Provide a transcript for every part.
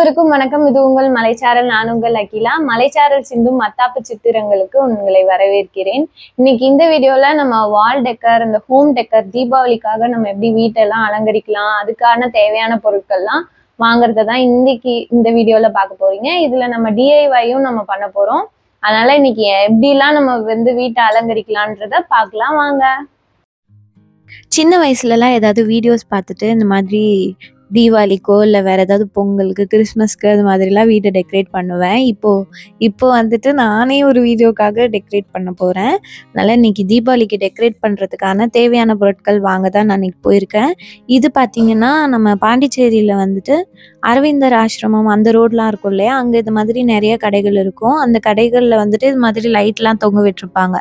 அனைவருக்கும் வணக்கம். இது உங்கள் மலைச்சாரல். நான் உங்கள் அகிலா. மலைச்சாரல் சிந்தும் மத்தாப்பு சித்திரங்களுக்கு உங்களை வரவேற்கிறேன். இன்னைக்கு இந்த வீடியோல நம்ம வால் டெக்கர், இந்த ஹோம் டெக்கர், தீபாவளிக்காக நம்ம எப்படி வீட்டெல்லாம் அலங்கரிக்கலாம், அதுக்கான தேவையான பொருட்கள்லாம் வாங்குறத தான் இன்னைக்கு இந்த வீடியோல பார்க்க போறீங்க. இதுல நம்ம டிஐவையும் நம்ம பண்ண போறோம். அதனால இன்னைக்கு எப்படிலாம் நம்ம வீட்டை அலங்கரிக்கலான்றத பார்க்கலாம் வாங்க. சின்ன வயசுலலாம் ஏதாவது வீடியோஸ் பார்த்துட்டு இந்த மாதிரி தீபாவளிக்கோ இல்லை வேறு ஏதாவது பொங்கலுக்கு, கிறிஸ்மஸ்க்கு அது மாதிரிலாம் வீட்டை டெக்கரேட் பண்ணுவேன். இப்போ வந்துட்டு நானே ஒரு வீடியோக்காக டெக்கரேட் பண்ண போகிறேன். அதனால் இன்றைக்கி தீபாவளிக்கு டெக்கரேட் பண்ணுறதுக்கான தேவையான பொருட்கள் வாங்க தான் நான் இன்றைக்கி போயிருக்கேன். இது பார்த்திங்கன்னா நம்ம பாண்டிச்சேரியில் வந்துட்டு அரவிந்தர் ஆசிரமம் அந்த ரோட்லாம் இருக்கும் இல்லையா, அங்கே இது மாதிரி நிறைய கடைகள் இருக்கும். அந்த கடைகளில் வந்துட்டு இது மாதிரி லைட்லாம் தொங்க விட்டுருப்பாங்க.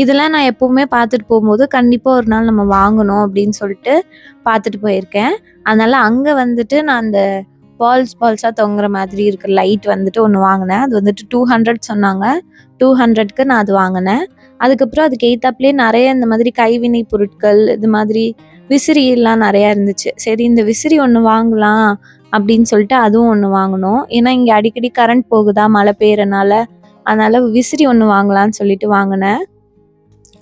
இதெல்லாம் நான் எப்போவுமே பார்த்துட்டு போகும்போது கண்டிப்பாக ஒரு நாள் நம்ம வாங்கணும் அப்படின்னு சொல்லிட்டு பார்த்துட்டு போயிருக்கேன். அதனால் அங்கே வந்துட்டு நான் அந்த பால்ஸாக தொங்குற மாதிரி இருக்கிற லைட் வந்துட்டு ஒன்று வாங்கினேன். அது வந்துட்டு 200 சொன்னாங்க. 200க்கு நான் அது வாங்கினேன். அதுக்கப்புறம் அதுக்கு எய்த்தாப்லேயே நிறைய இந்த மாதிரி கைவினை பொருட்கள், இது மாதிரி விசிறியெல்லாம் நிறையா இருந்துச்சு. சரி இந்த விசிறி ஒன்று வாங்கலாம் அப்படின்னு சொல்லிட்டு அதுவும் ஒன்று வாங்கினோம். ஏன்னா இங்கே அடிக்கடி கரண்ட் போகுதா மழை பெய்யறனால, அதனால் விசிறி ஒன்று வாங்கலான்னு சொல்லிட்டு வாங்கினேன்.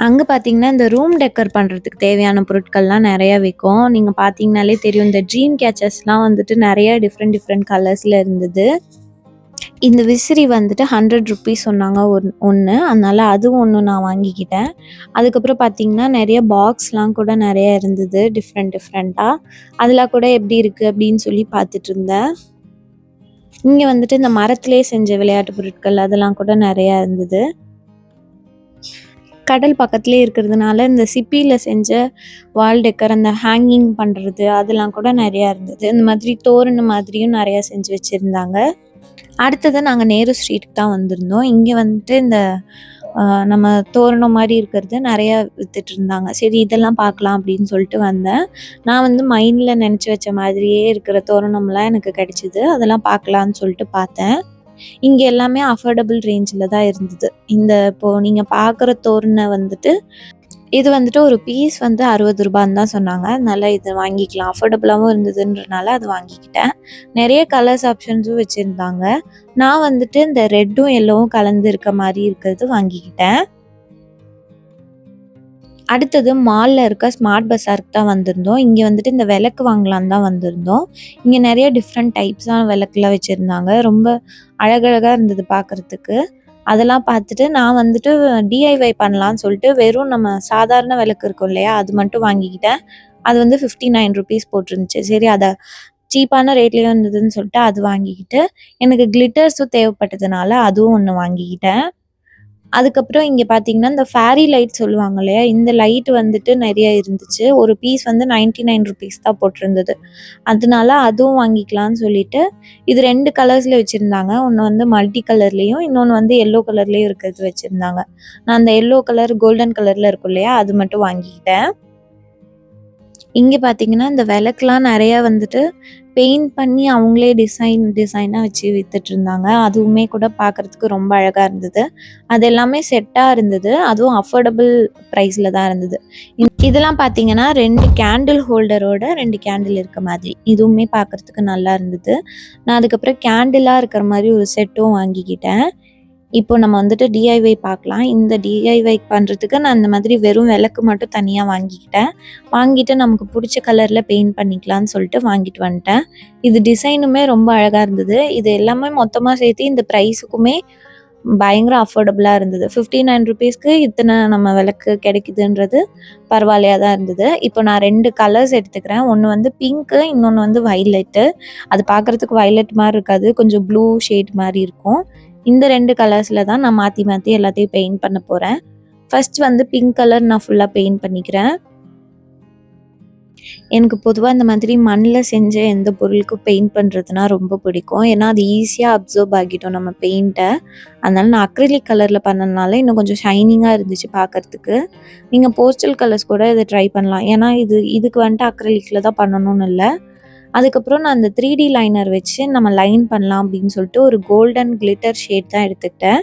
அங்கே பார்த்தீங்கன்னா இந்த ரூம் டெக்கர் பண்ணுறதுக்கு தேவையான பொருட்கள்லாம் நிறையா விற்கும். நீங்கள் பார்த்தீங்கனாலே தெரியும், இந்த ட்ரீம் கேச்சர்ஸ்லாம் வந்துட்டு நிறைய டிஃப்ரெண்ட் கலர்ஸில் இருந்தது. இந்த விசிறி வந்துட்டு 100 ருப்பீஸ் சொன்னாங்க ஒன்று. அதனால் அதுவும் ஒன்று நான் வாங்கிக்கிட்டேன். அதுக்கப்புறம் பார்த்தீங்கன்னா நிறைய பாக்ஸ்லாம் கூட நிறைய இருந்தது டிஃப்ரெண்ட்டாக. அதெல்லாம் கூட எப்படி இருக்குது அப்படின்னு சொல்லி பார்த்துட்டு இருந்தேன். இங்கே வந்துட்டு இந்த மரத்திலே செஞ்ச விளையாட்டு பொருட்கள் அதெல்லாம் கூட நிறையா இருந்தது. கடல் பக்கத்துலேயே இருக்கிறதுனால இந்த சிப்பியில் செஞ்ச வால் டெக்கர், அந்த ஹேங்கிங் பண்ணுறது அதெல்லாம் கூட நிறையா இருந்தது. இந்த மாதிரி தோரணம் மாதிரியும் நிறையா செஞ்சு வச்சுருந்தாங்க. அடுத்தது நாங்கள் நேரு ஸ்ட்ரீட்டுக்கு தான் வந்திருந்தோம். இங்கே வந்துட்டு இந்த நம்ம தோரணம் மாதிரி இருக்கிறது நிறையா விற்றுட்டு இருந்தாங்க. சரி இதெல்லாம் பார்க்கலாம் அப்படின்னு சொல்லிட்டு வந்தேன். நான் வந்து மைண்டில் நினச்சி வச்ச மாதிரியே இருக்கிற தோரணம்லாம் எனக்கு கிடச்சிது. அதெல்லாம் பார்க்கலான்னு சொல்லிட்டு பார்த்தேன். இங்கே எல்லாமே அஃபோர்டபுள் ரேஞ்சில் தான் இருந்தது. இப்போது நீங்கள் பார்க்குற தோரணம் வந்துட்டு இது வந்துட்டு ஒரு பீஸ் வந்து 60 ரூபான்னு தான் சொன்னாங்க. அதனால் இது வாங்கிக்கலாம், அஃபோர்டபுளாகவும் இருந்ததுன்றனால அது வாங்கிக்கிட்டேன். நிறைய கலர்ஸ் ஆப்ஷன்ஸும் வச்சுருந்தாங்க. நான் வந்துட்டு இந்த ரெட்டும் எல்லோவும் கலந்து இருக்க மாதிரி இருக்கிறது வாங்கிக்கிட்டேன். அடுத்தது மாலில் இருக்க ஸ்மார்ட் பஸாருக்கு தான் வந்திருந்தோம். இங்கே வந்துட்டு இந்த விளக்கு வாங்கலான்னு தான் வந்திருந்தோம். இங்கே நிறைய டிஃப்ரெண்ட் டைப்ஸான விளக்குலாம் வச்சுருந்தாங்க. ரொம்ப அழகழகாக இருந்தது பார்க்குறதுக்கு. அதெல்லாம் பார்த்துட்டு நான் வந்துட்டு டிஐவை பண்ணலான்னு சொல்லிட்டு வெறும் நம்ம சாதாரண விளக்கு இருக்கும் இல்லையா, அது மட்டும் வாங்கிக்கிட்டேன். அது வந்து 59 ருப்பீஸ் போட்டிருந்துச்சு. சரி அதை சீப்பான ரேட்லேயும் இருந்ததுன்னு சொல்லிட்டு அது வாங்கிக்கிட்டு, எனக்கு கிளிட்டர்ஸும் தேவைப்பட்டதுனால அதுவும் ஒன்று வாங்கிக்கிட்டேன். அதுக்கப்புறம் இங்கே பார்த்தீங்கன்னா இந்த ஃபேரி லைட் சொல்லுவாங்க இல்லையா, இந்த லைட் வந்துட்டு நிறைய இருந்துச்சு. ஒரு பீஸ் வந்து 99 ருப்பீஸ் தான் போட்டிருந்தது. அதனால அதுவும் வாங்கிக்கலான்னு சொல்லிட்டு இது 2 கலர்ஸில் வச்சுருந்தாங்க. ஒன்று வந்து மல்டி கலர்லேயும், இன்னொன்று வந்து எல்லோ கலர்லேயும் இருக்கிறது வச்சுருந்தாங்க. நான் அந்த எல்லோ கலர் கோல்டன் கலரில் இருக்கும் இல்லையா, அது மட்டும் வாங்கிக்கிட்டேன். இங்கே பார்த்தீங்கன்னா இந்த விளக்குலாம் நிறையா வந்துட்டு பெயிண்ட் பண்ணி அவங்களே டிசைனாக வச்சு விற்றுட்ருந்தாங்க. அதுவுமே கூட பார்க்குறதுக்கு ரொம்ப அழகாக இருந்தது. அது எல்லாமே செட்டாக இருந்தது. அதுவும் அஃபோர்டபுள் ப்ரைஸில் தான் இருந்தது. இதெல்லாம் பார்த்தீங்கன்னா 2 கேண்டில் ஹோல்டரோட 2 கேண்டில் இருக்க மாதிரி, இதுவுமே பார்க்குறதுக்கு நல்லா இருந்தது. நான் அதுக்கப்புறம் கேண்டிலாக இருக்கிற மாதிரி ஒரு செட்டும் வாங்கிக்கிட்டேன். இப்போ நம்ம வந்துட்டு டிஐவை பார்க்கலாம். இந்த டிஐவை பண்ணுறதுக்கு நான் இந்த மாதிரி வெறும் விளக்கு மட்டும் தனியாக வாங்கிட்டு நமக்கு பிடிச்ச கலரில் பெயிண்ட் பண்ணிக்கலான்னு சொல்லிட்டு வாங்கிட்டு வந்துட்டேன். இது டிசைனுமே ரொம்ப அழகாக இருந்தது. இது எல்லாமே மொத்தமாக சேர்த்து இந்த ப்ரைஸுக்குமே பயங்கர அஃபோர்டபுளாக இருந்தது. 59 ருப்பீஸ்க்கு இத்தனை நம்ம விளக்கு கிடைக்குதுன்றது பரவாயில்லையாக தான் இருந்தது. இப்போ நான் 2 கலர்ஸ் எடுத்துக்கிறேன். ஒன்று வந்து பிங்க்கு, இன்னொன்று வந்து வைலட்டு. அது பார்க்குறதுக்கு வைலட் மாதிரி இருக்காது, கொஞ்சம் ப்ளூ ஷேட் மாதிரி இருக்கும். இந்த 2 கலர்ஸில் தான் நான் மாற்றி எல்லாத்தையும் பெயிண்ட் பண்ண போகிறேன். ஃபர்ஸ்ட் வந்து பிங்க் கலர் நான் ஃபுல்லாக பெயிண்ட் பண்ணிக்கிறேன். எனக்கு பொதுவாக இந்த மாதிரி மண்ணில் செஞ்ச எந்த பொருளுக்கும் பெயிண்ட் பண்ணுறதுனா ரொம்ப பிடிக்கும். ஏன்னா அது ஈஸியாக அப்சர்வ் ஆகிட்டோம் நம்ம பெயிண்ட்டை. அதனால் நான் அக்ரிலிக் கலரில் பண்ணதுனால இன்னும் கொஞ்சம் ஷைனிங்காக இருந்துச்சு பார்க்குறதுக்கு. நீங்கள் போஸ்டல் கலர்ஸ் கூட இதை ட்ரை பண்ணலாம். ஏன்னா இதுக்கு வந்துட்டு அக்ரிலிக்கில் தான் பண்ணணும்னு இல்லை. அதுக்கப்புறம் நான் அந்த 3D லைனர் வச்சு நம்ம லைன் பண்ணலாம் அப்படின்னு சொல்லிட்டு ஒரு கோல்டன் கிளிட்டர் ஷேட் தான் எடுத்துக்கிட்டேன்.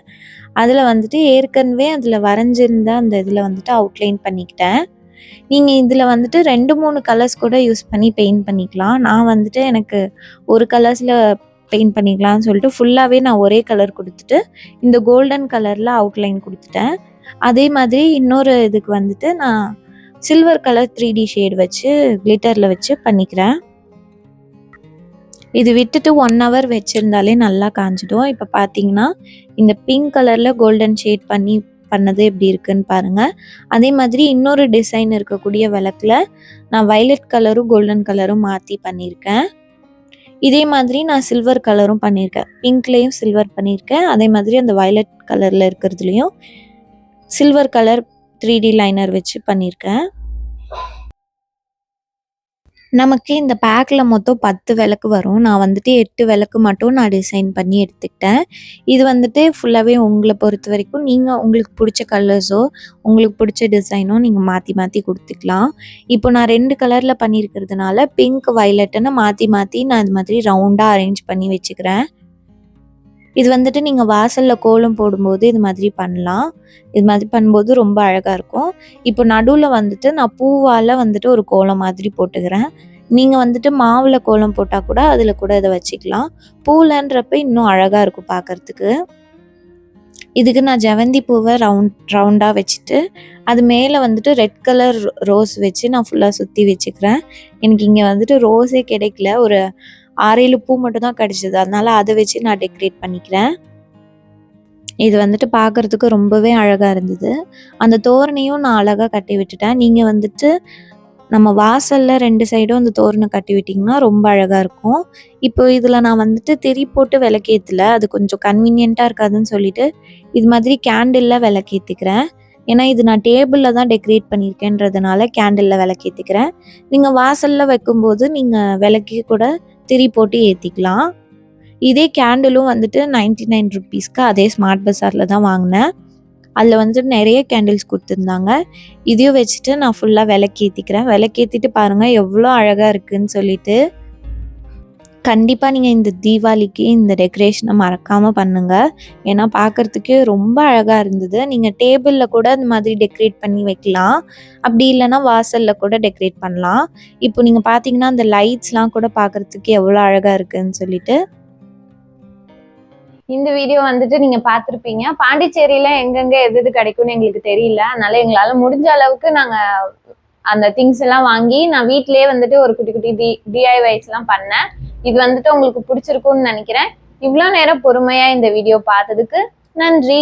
அதில் வந்துட்டு ஏற்கனவே அதில் வரைஞ்சிருந்த அந்த இதில் வந்துட்டு அவுட்லைன் பண்ணிக்கிட்டேன். நீங்கள் இதில் வந்துட்டு 2-3 கலர்ஸ் கூட யூஸ் பண்ணி பெயிண்ட் பண்ணிக்கலாம். நான் வந்துட்டு எனக்கு ஒரு கலர்ஸில் பெயிண்ட் பண்ணிக்கலாம்னு சொல்லிட்டு ஃபுல்லாகவே நான் ஒரே கலர் கொடுத்துட்டு இந்த கோல்டன் கலரில் அவுட்லைன் கொடுத்துட்டேன். அதே மாதிரி இன்னொரு இதுக்கு வந்துட்டு நான் சில்வர் கலர் 3D ஷேட் வச்சு கிளிட்டரில் வச்சு பண்ணிக்கிறேன். இது விட்டுட்டு 1 hour வச்சுருந்தாலே நல்லா காஞ்சிடும். இப்போ பார்த்தீங்கன்னா இந்த பிங்க் கலரில் கோல்டன் ஷேட் பண்ணது எப்படி இருக்குன்னு பாருங்கள். அதே மாதிரி இன்னொரு டிசைன் இருக்கக்கூடிய விளக்கில் நான் வயலட் கலரும் கோல்டன் கலரும் மாற்றி பண்ணியிருக்கேன். இதே மாதிரி நான் சில்வர் கலரும் பண்ணியிருக்கேன். பிங்க்லேயும் சில்வர் பண்ணியிருக்கேன். அதே மாதிரி அந்த வயலட் கலரில் இருக்கிறதுலையும் சில்வர் கலர் 3D லைனர் வச்சு பண்ணியிருக்கேன். நமக்கு இந்த பேக்கில் மொத்தம் 10 விளக்கு வரும். நான் வந்துட்டு 8 விளக்கு மட்டும் நான் டிசைன் பண்ணி எடுத்துக்கிட்டேன். இது வந்துட்டு ஃபுல்லாகவே உங்களை பொறுத்த வரைக்கும் நீங்கள் உங்களுக்கு பிடிச்ச கலர்ஸோ உங்களுக்கு பிடிச்ச டிசைனோ நீங்கள் மாற்றி மாற்றி கொடுத்துக்கலாம். இப்போ நான் 2 கலரில் பண்ணியிருக்கிறதுனால பிங்க் வயலட்டுன்னு மாற்றி மாற்றி நான் இது மாதிரி ரவுண்டாக அரேஞ்ச் பண்ணி வச்சுக்கிறேன். இது வந்துட்டு நீங்கள் வாசலில் கோலம் போடும்போது இது மாதிரி பண்ணலாம். இது மாதிரி பண்ணும்போது ரொம்ப அழகாக இருக்கும். இப்போ நடுவில் வந்துட்டு நான் பூவால் வந்துட்டு ஒரு கோலம் மாதிரி போட்டுக்கிறேன். நீங்கள் வந்துட்டு மாவில் கோலம் போட்டால் கூட அதில் கூட இதை வச்சுக்கலாம். பூலன்றப்ப இன்னும் அழகாக இருக்கும் பார்க்குறதுக்கு. இதுக்கு நான் ஜெவந்தி பூவை ரவுண்டாக வச்சுட்டு அது மேலே வந்துட்டு ரெட் கலர் ரோஸ் வச்சு நான் ஃபுல்லாக சுற்றி வச்சுக்கிறேன். எனக்கு இங்கே வந்துட்டு ரோஸே கிடைக்கல. ஒரு 6-7 பூ மட்டும் தான் கிடச்சிது. அதனால் அதை வச்சு நான் டெக்கரேட் பண்ணிக்கிறேன். இது வந்துட்டு பார்க்குறதுக்கு ரொம்பவே அழகாக இருந்தது. அந்த தோரணையும் நான் அழகாக கட்டி விட்டுட்டேன். நீங்கள் வந்துட்டு நம்ம வாசலில் 2 சைடும் அந்த தோரணை கட்டி விட்டிங்கன்னா ரொம்ப அழகாக இருக்கும். இப்போ இதில் நான் வந்துட்டு திரி போட்டு விளக்கேற்றல. அது கொஞ்சம் கன்வீனியண்ட்டாக இருக்காதுன்னு சொல்லிட்டு இது மாதிரி கேண்டிலில் விளக்கேற்றிக்கிறேன். ஏன்னா இது நான் டேபிளில் தான் டெக்கரேட் பண்ணியிருக்கேன்றதுனால கேண்டிலில் விளக்கேற்றிக்கிறேன். நீங்கள் வாசலில் வைக்கும்போது நீங்கள் விளக்கி கூட திரி போட்டு ஏற்றிக்கலாம். இதே கேண்டிலும் வந்துட்டு 99 ருபீஸ்க்கு அதே ஸ்மார்ட் பஸாரில் தான் வாங்கினேன். அதில் வந்துட்டு நிறைய கேண்டில்ஸ் கொடுத்துருந்தாங்க. இதையும் வச்சுட்டு நான் ஃபுல்லாக விளக்கேற்றிக்கிறேன். விளக்கேற்றிட்டு பாருங்கள் எவ்வளோ அழகாக இருக்குதுன்னு சொல்லிட்டு. கண்டிப்பாக நீங்கள் இந்த தீபாவளிக்கு இந்த டெக்கரேஷனை மறக்காமல் பண்ணுங்கள். ஏன்னா பார்க்குறதுக்கே ரொம்ப அழகாக இருந்தது. நீங்கள் டேபிளில் கூட இந்த மாதிரி டெக்கரேட் பண்ணி வைக்கலாம். அப்படி இல்லைன்னா வாசலில் கூட டெக்கரேட் பண்ணலாம். இப்போ நீங்கள் பார்த்தீங்கன்னா அந்த லைட்ஸ்லாம் கூட பார்க்குறதுக்கு எவ்வளோ அழகாக இருக்குதுன்னு சொல்லிட்டு. இந்த வீடியோ வந்துட்டு நீங்க பார்த்துருப்பீங்க. பாண்டிச்சேரியில எங்கெங்க எது கிடைக்கும்னு எங்களுக்கு தெரியல. அதனால எங்களால முடிஞ்ச அளவுக்கு நாங்க அந்த திங்ஸ் எல்லாம் வாங்கி நான் வீட்லயே வந்துட்டு ஒரு குட்டி குட்டி DIYs எல்லாம் பண்ணேன். இது வந்துட்டு உங்களுக்கு பிடிச்சிருக்கும்னு நினைக்கிறேன். இவ்வளவு நேரம் பொறுமையா இந்த வீடியோ பார்த்ததுக்கு நன்றி.